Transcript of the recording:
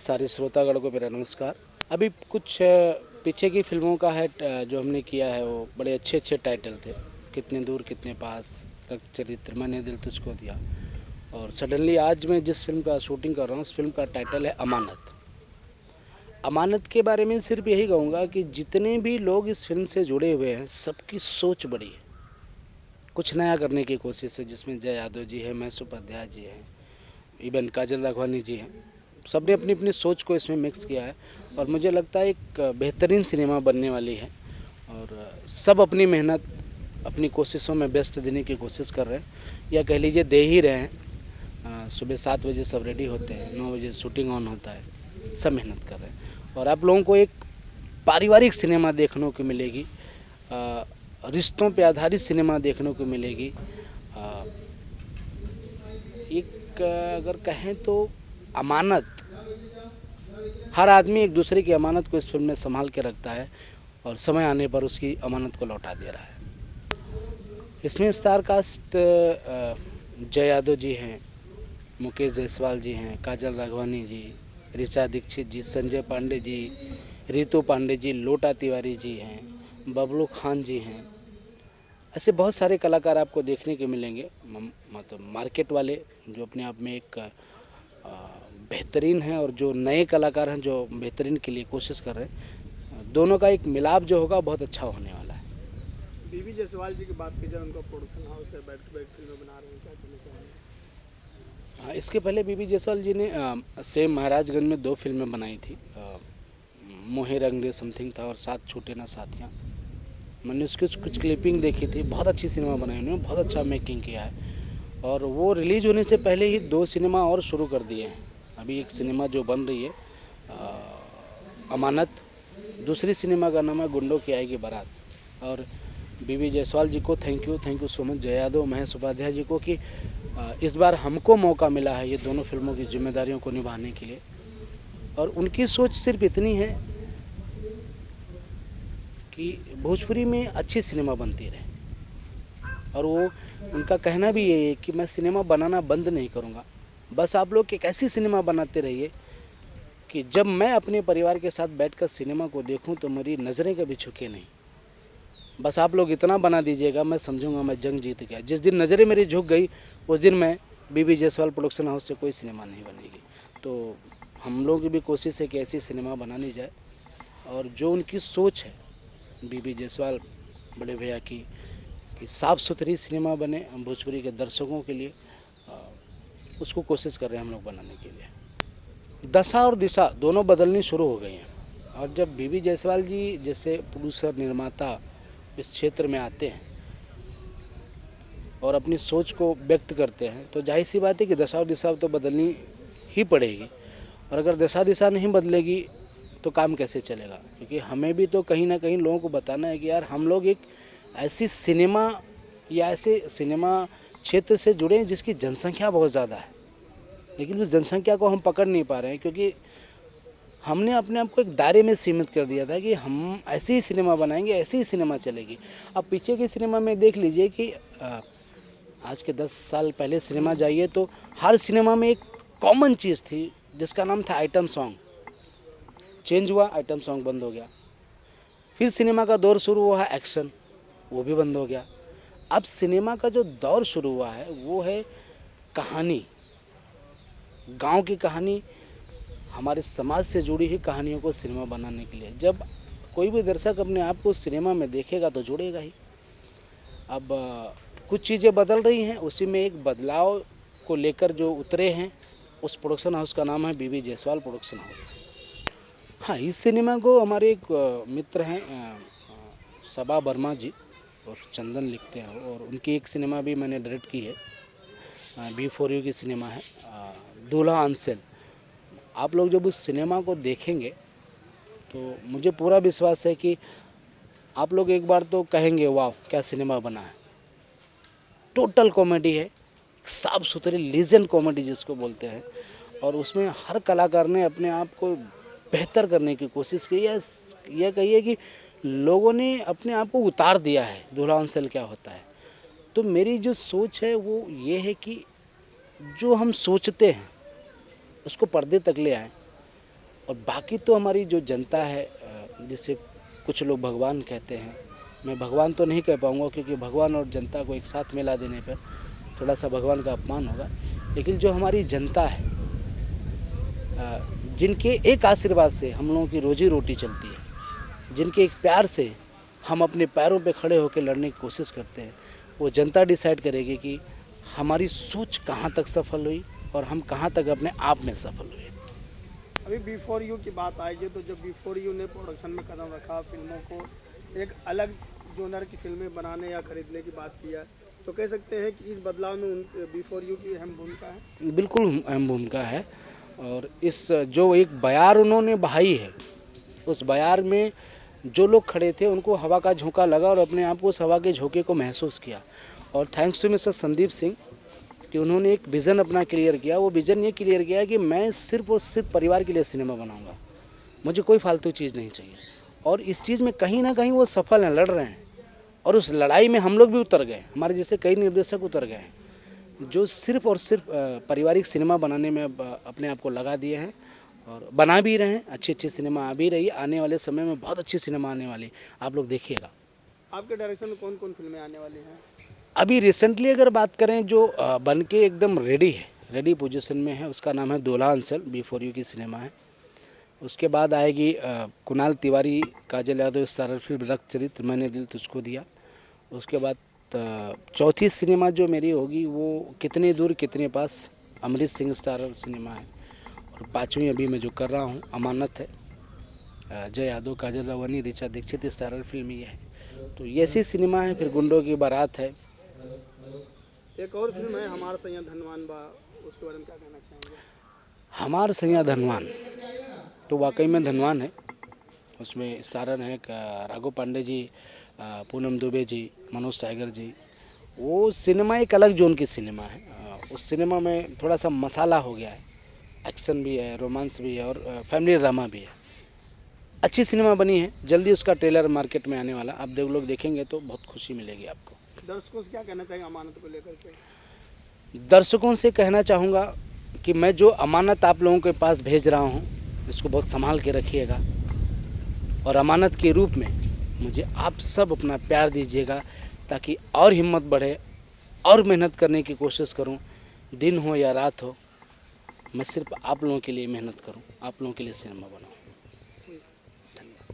सारे श्रोतागण को मेरा नमस्कार। अभी कुछ पीछे की फिल्मों का है जो हमने किया है, वो बड़े अच्छे अच्छे टाइटल थे। कितने दूर कितने पास, रक्त चरित्र, मैंने दिल तुझको दिया। और सडनली आज मैं जिस फिल्म का शूटिंग कर रहा हूँ, उस फिल्म का टाइटल है अमानत। अमानत के बारे में सिर्फ यही कहूँगा कि जितने भी लोग इस फिल्म से जुड़े हुए हैं, सबकी सोच बड़ी है। कुछ नया करने की कोशिश है, जिसमें जय यादव जी है, महेश उपाध्याय जी हैं, इवन काजल राघवानी जी हैं। सबने अपनी अपनी सोच को इसमें मिक्स किया है और मुझे लगता है एक बेहतरीन सिनेमा बनने वाली है। और सब अपनी मेहनत, अपनी कोशिशों में बेस्ट देने की कोशिश कर रहे हैं, या कह लीजिए दे ही रहे हैं। सुबह 7 बजे सब रेडी होते हैं, 9 बजे शूटिंग ऑन होता है, सब मेहनत कर रहे हैं। और आप लोगों को एक पारिवारिक सिनेमा देखने को मिलेगी, रिश्तों पे आधारित सिनेमा देखने को मिलेगी। एक अगर कहें तो अमानत, हर आदमी एक दूसरे की अमानत को इस फिल्म में संभाल के रखता है और समय आने पर उसकी अमानत को लौटा दे रहा है। इसमें स्टार कास्ट जय यादव जी हैं, मुकेश जायसवाल जी हैं, काजल राघवानी जी, ऋचा दीक्षित जी, संजय पांडे जी, रितु पांडे जी, लोटा तिवारी जी हैं, बबलू खान जी हैं। ऐसे बहुत सारे कलाकार आपको देखने के मिलेंगे, मतलब मार्केट वाले जो अपने आप में एक बेहतरीन हैं और जो नए कलाकार हैं जो बेहतरीन के लिए कोशिश कर रहे हैं। दोनों का एक मिलाप जो होगा बहुत अच्छा होने वाला है। बीवी जायसवाल जी की बात की जाए, उनका प्रोडक्शन हाउस है, बैक टू बैक फिल्में बना रहे हैं, क्या कहना चाहेंगे? इसके पहले बीवी जायसवाल जी ने सेम महाराजगंज में 2 फिल्में बनाई थी। मोहे रंग दे समथिंग था और साथ छूटे ना साथियाँ। मैंने उसकी कुछ क्लिपिंग देखी थी, बहुत अच्छी सिनेमा बनाई उन्होंने, बहुत अच्छा मेकिंग किया है। और वो रिलीज होने से पहले ही 2 सिनेमा और शुरू कर दिए हैं। अभी एक सिनेमा जो बन रही है अमानत, दूसरी सिनेमा का नाम है गुंडों की आएगी बारात। और बीवी जायसवाल जी को थैंक यू सो मच, जय यादव, महेश उपाध्याय जी को कि इस बार हमको मौका मिला है ये दोनों फिल्मों की जिम्मेदारियों को निभाने के लिए। और उनकी सोच सिर्फ इतनी है कि भोजपुरी में अच्छी सिनेमा बनती रहे। और वो उनका कहना भी यही है कि मैं सिनेमा बनाना बंद नहीं करूँगा, बस आप लोग एक ऐसी सिनेमा बनाते रहिए कि जब मैं अपने परिवार के साथ बैठकर सिनेमा को देखूं तो मेरी नज़रें कभी झुके नहीं। बस आप लोग इतना बना दीजिएगा, मैं समझूंगा मैं जंग जीत गया। जिस दिन नज़रें मेरी झुक गई, उस दिन मैं बीवी जायसवाल प्रोडक्शन हाउस से कोई सिनेमा नहीं बनेगी। तो हम लोगों की भी कोशिश है कि ऐसी सिनेमा बनानी जाए। और जो उनकी सोच है बीवी जायसवाल बड़े भैया की, कि साफ़ सुथरी सिनेमा बने भोजपुरी के दर्शकों के लिए, उसको कोशिश कर रहे हैं हम लोग बनाने के लिए। दशा और दिशा दोनों बदलनी शुरू हो गई हैं। और जब बीवी जायसवाल जी जैसे प्रोड्यूसर निर्माता इस क्षेत्र में आते हैं और अपनी सोच को व्यक्त करते हैं, तो जाहिर सी बात है कि दशा और दिशा तो बदलनी ही पड़ेगी। और अगर दशा दिशा नहीं बदलेगी तो काम कैसे चलेगा? क्योंकि हमें भी तो कहीं ना कहीं लोगों को बताना है कि यार हम लोग एक ऐसी सिनेमा या ऐसे सिनेमा क्षेत्र से जुड़े हैं जिसकी जनसंख्या बहुत ज़्यादा है, लेकिन उस जनसंख्या को हम पकड़ नहीं पा रहे हैं, क्योंकि हमने अपने आप को एक दायरे में सीमित कर दिया था कि हम ऐसे ही सिनेमा बनाएंगे, ऐसे ही सिनेमा चलेगी। अब पीछे के सिनेमा में देख लीजिए कि आज के 10 साल पहले सिनेमा जाइए तो हर सिनेमा में एक कॉमन चीज़ थी जिसका नाम था आइटम सॉन्ग। चेंज हुआ, आइटम सॉन्ग बंद हो गया। फिर सिनेमा का दौर शुरू हुआ है एक्शन, वो भी बंद हो गया। अब सिनेमा का जो दौर शुरू हुआ है वो है कहानी, गांव की कहानी, हमारे समाज से जुड़ी हुई कहानियों को सिनेमा बनाने के लिए। जब कोई भी दर्शक अपने आप को सिनेमा में देखेगा तो जुड़ेगा ही। अब कुछ चीज़ें बदल रही हैं, उसी में एक बदलाव को लेकर जो उतरे हैं, उस प्रोडक्शन हाउस का नाम है बीवी जायसवाल प्रोडक्शन हाउस। हाँ, इस सिनेमा को हमारे एक मित्र हैं सबा वर्मा जी, और चंदन लिखते हैं, और उनकी एक सिनेमा भी मैंने डायरेक्ट की है, B4U की सिनेमा है, दूल्हा अंसेल। आप लोग जब उस सिनेमा को देखेंगे तो मुझे पूरा विश्वास है कि आप लोग एक बार तो कहेंगे वाह क्या सिनेमा बना है। टोटल कॉमेडी है, साफ सुथरी लीजेंड कॉमेडी जिसको बोलते हैं। और उसमें हर कलाकार ने अपने आप को बेहतर करने की कोशिश की है। यह कहिए कि लोगों ने अपने आप को उतार दिया है, दूल्हा अंसल क्या होता है। तो मेरी जो सोच है वो ये है कि जो हम सोचते हैं उसको पर्दे तक ले आए। और बाकी तो हमारी जो जनता है, जिसे कुछ लोग भगवान कहते हैं, मैं भगवान तो नहीं कह पाऊँगा क्योंकि भगवान और जनता को एक साथ मिला देने पर थोड़ा सा भगवान का अपमान होगा। लेकिन जो हमारी जनता है, जिनके एक आशीर्वाद से हम लोगों की रोजी रोटी चलती है, जिनके एक प्यार से हम अपने पैरों पे खड़े होकर लड़ने की कोशिश करते हैं, वो जनता डिसाइड करेगी कि हमारी सोच कहाँ तक सफल हुई और हम कहाँ तक अपने आप में सफल हुए। अभी बिफोर यू की बात आएगी तो जब बिफोर यू ने प्रोडक्शन में कदम रखा, फिल्मों को एक अलग जोनर की फिल्में बनाने या खरीदने की बात किया, तो कह सकते हैं कि इस बदलाव में उन बिफोर यू की अहम भूमिका है। बिल्कुल अहम भूमिका है। और इस जो एक बयार उन्होंने बहाई है, उस बयार में जो लोग खड़े थे उनको हवा का झोंका लगा और अपने आप को उस हवा के झोंके को महसूस किया। और thanks to mister Sandeep Singh कि उन्होंने एक विज़न अपना क्लियर किया। वो विज़न ये क्लियर किया कि मैं सिर्फ और सिर्फ परिवार के लिए सिनेमा बनाऊंगा, मुझे कोई फालतू चीज़ नहीं चाहिए। और इस चीज़ में कहीं ना कहीं वो सफल हैं, लड़ रहे हैं। और उस लड़ाई में हम लोग भी उतर गए, हमारे जैसे कई निर्देशक उतर गए हैं जो सिर्फ और सिर्फ पारिवारिक सिनेमा बनाने में अपने आप को लगा दिए हैं और बना भी रहे हैं। अच्छी अच्छी सिनेमा आ भी रही है, आने वाले समय में बहुत अच्छी सिनेमा आने वाली, आप लोग देखिएगा। आपके डायरेक्शन में कौन कौन फिल्में आने वाली हैं? अभी रिसेंटली अगर बात करें जो बन के एकदम रेडी है, रेडी पोजीशन में है, उसका नाम है दोला अंसल, बिफोर यू की सिनेमा है। उसके बाद आएगी कुणाल तिवारी, काजल यादव स्टारर फिल्म रक्त चरित्र मैंने दिल तुझको दिया। उसके बाद चौथी सिनेमा जो मेरी होगी वो कितने दूर कितने पास, अमरीश सिंह स्टारर सिनेमा है। और पाँचवीं अभी मैं जो कर रहा हूँ अमानत है, अजय यादव, काजल रावनी, ऋचा दीक्षित स्टारर फिल्म ये है। तो ये ऐसी सिनेमा है। फिर गुंडों की बारात है। एक और फिल्म है हमारा सैया धनवान बा, उसके बारे में क्या कहना चाहेंगे? हमार सैया धनवान तो वाकई में धनवान है। उसमें स्टारर हैं राघव पांडे जी, पूनम दुबे जी, मनोज टाइगर जी। वो सिनेमा एक अलग जोन की सिनेमा है। उस सिनेमा में थोड़ा सा मसाला हो गया है, एक्शन भी है, रोमांस भी है और फैमिली ड्रामा भी है। अच्छी सिनेमा बनी है। जल्दी उसका ट्रेलर मार्केट में आने वाला, आप लोग देखेंगे तो बहुत खुशी मिलेगी आपको। दर्शकों से क्या कहना चाहेंगे अमानत को लेकर के? दर्शकों से कहना चाहूँगा कि मैं जो अमानत आप लोगों के पास भेज रहा हूँ, इसको बहुत संभाल के रखिएगा और अमानत के रूप में मुझे आप सब अपना प्यार दीजिएगा ताकि और हिम्मत बढ़े और मेहनत करने की कोशिश करूं। दिन हो या रात हो, मैं सिर्फ आप लोगों के लिए मेहनत करूं, आप लोगों के लिए सिनेमा बनाऊं।